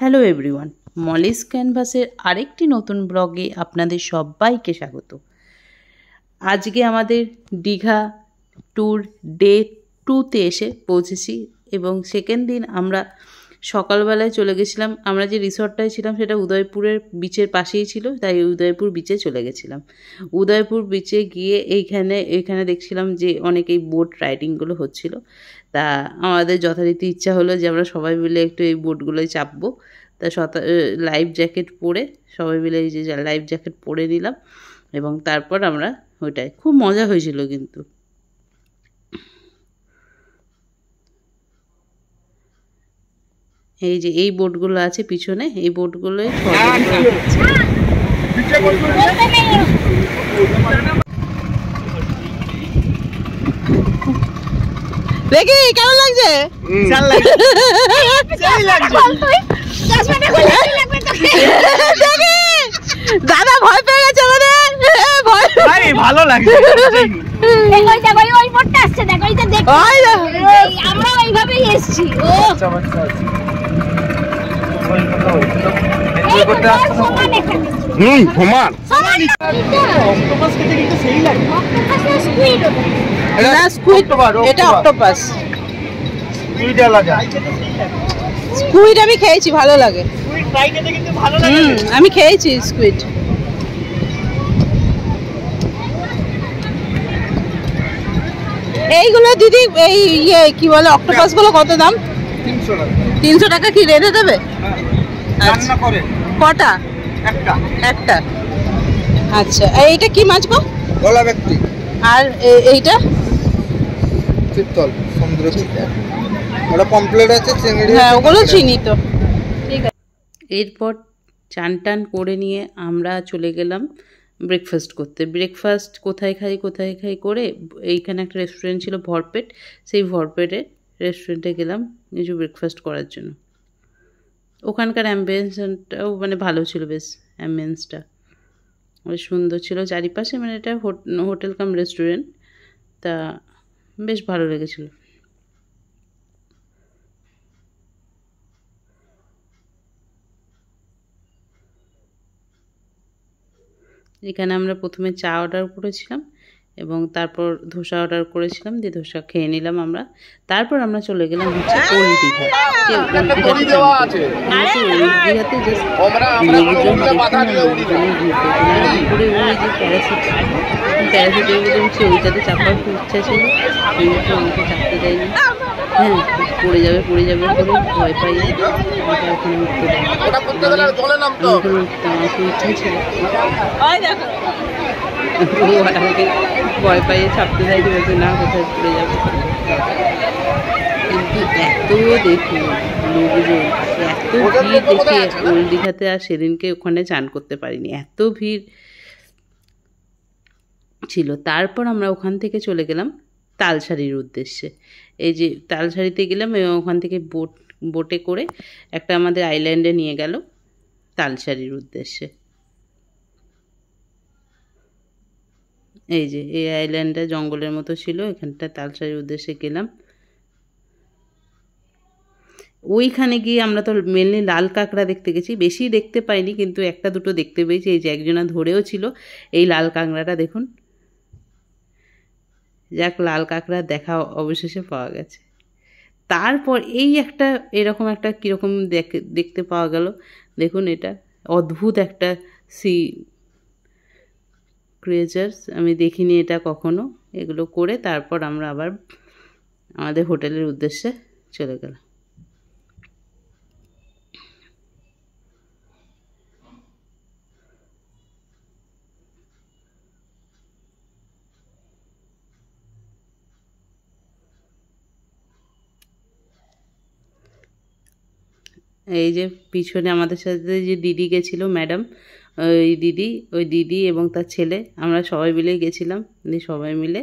Hello everyone, Molly's ক্যানভাসের আরেকটি নতুন ব্লগে আপনাদের সবাইকে স্বাগত। আজকে আমাদের দীঘা ট্যুর ডে 2তে এসে পৌঁছেছি এবং সেকেন্ড দিন আমরা সকালবেলায় চলে গেছিলাম। আমরা যে রিসর্টটায় ছিলাম সেটা উদয়পুরের বিচের পাশেই ছিল, তাই উদয়পুর বিচে চলে গেছিলাম। উদয়পুর বিচে গিয়ে এইখানে দেখছিলাম যে অনেক এই বোট রাইডিংগুলো হচ্ছিল। তা আমাদের যথারীতি ইচ্ছা হলো যে আমরা সবাই মিলে একটু এই বোটগুলোয় চাপবো। তা লাইফ জ্যাকেট পরে সবাই মিলে এই যে লাইফ জ্যাকেট পরে নিলাম এবং তারপর আমরা ওইটাই খুব মজা হয়েছিল। কিন্তু এই যে এই বোটগুলো আছে পিছনে, এই বোটগুলোই দেখি কেমন লাগছে। দাদা ভয় পেয়ে গেছে আমাদের, ভালো লাগছে। আমরা ওইভাবেই এসছি। এটা অক্টোপাস, স্কুইড আমি খেয়েছি, ভালো লাগে। আমি খেয়েছি স্কুইড। এইগুলো দিদি এই কি বলে অক্টোপাস গুলো কত দাম? 300 টাকা। কি রেঁধে দেবে? কটা? একটা। আচ্ছা, এইটা কি মাছ গো? গলা ব্যক্তি। আর এইটা চিতল, সমুদ্র চিতল। ওটা পমফ্লেট আছে, চিংড়ি। হ্যাঁ, ওগুলো চিনি তো। ঠিক আছে। এরপর চান টান করে নিয়ে আমরা চলে গেলাম ব্রেকফাস্ট করতে। ব্রেকফাস্ট কোথায় খাই করে এইখানে একটা রেস্টুরেন্ট ছিল ভরপেট, সেই ভরপেটের রেস্টুরেন্টে গেলাম কিছু ব্রেকফাস্ট করার জন্য। ওখানকার অ্যাম্বিয়েন্সটাও মানে ভালো ছিল, বেশ অ্যাম্বিয়েন্সটা বেশ সুন্দর ছিল চারিপাশে। মানে এটা হোটেল কাম রেস্টুরেন্ট, তা বেশ ভালো লেগেছিল। এখানে আমরা প্রথমে চা অর্ডার করেছিলাম এবং তারপর ধোসা অর্ডার করেছিলাম, দিয়ে ধোসা খেয়ে নিলাম আমরা। তারপর আমরা চলে গেলাম হচ্ছে ওল্ড দীঘা। দীঘাতে প্যারাসুটের উঠছে, ওইটাতে চাপার খুব ইচ্ছা ছিল, কিন্তু আমাকে চাপতে দেয়নি। হ্যাঁ, পড়ে যাবে করে ভয় পাই, ওখানে উঠতে দেয়। আমার খুব ইচ্ছা ছিল, আমাকে ভয় পাইয়ে ছাপতে চাইতে বলছে না, কোথায় পড়ে যাবে। কিন্তু এত দেখি লোকজন, এত ভিড় দেখে ওল্ড দীঘাতে আর সেদিনকে ওখানে চান করতে পারিনি, এত ভিড় ছিল। তারপর আমরা ওখান থেকে চলে গেলাম তালসারির উদ্দেশ্যে। এই যে তালসারিতে গেলাম এবং ওখান থেকে বোটে করে একটা আমাদের আইল্যান্ডে নিয়ে গেল তালসারির উদ্দেশ্যে। এই যে এই আইল্যান্ডটা জঙ্গলের মতো ছিল, এখানটা তালসারির উদ্দেশ্যে গেলাম। ওইখানে গিয়ে আমরা তো মেনলি লাল কাঁকড়া দেখতে গেছি, বেশি দেখতে পাইনি, কিন্তু একটা দুটো দেখতে পেয়েছি। এই যে একজনা ধরেও ছিল এই লাল কাঁকড়াটা, দেখুন। যাক, লাল কাঁকড়া দেখা অবশেষে পাওয়া গেছে। তারপর এই একটা এরকম একটা কীরকম দেখতে পাওয়া গেল, দেখুন। এটা অদ্ভুত একটা সি ক্রিয়েচার্স, আমি দেখিনি এটা কখনো। এগুলো করে তারপর আমরা আবার আমাদের হোটেলের উদ্দেশ্যে চলে গেলাম। এই যে পিছনে আমাদের সাথে যে দিদি গেছিলো, ম্যাডাম, ওই দিদি এবং তার ছেলে, আমরা সবাই মিলে গেছিলাম। সবাই মিলে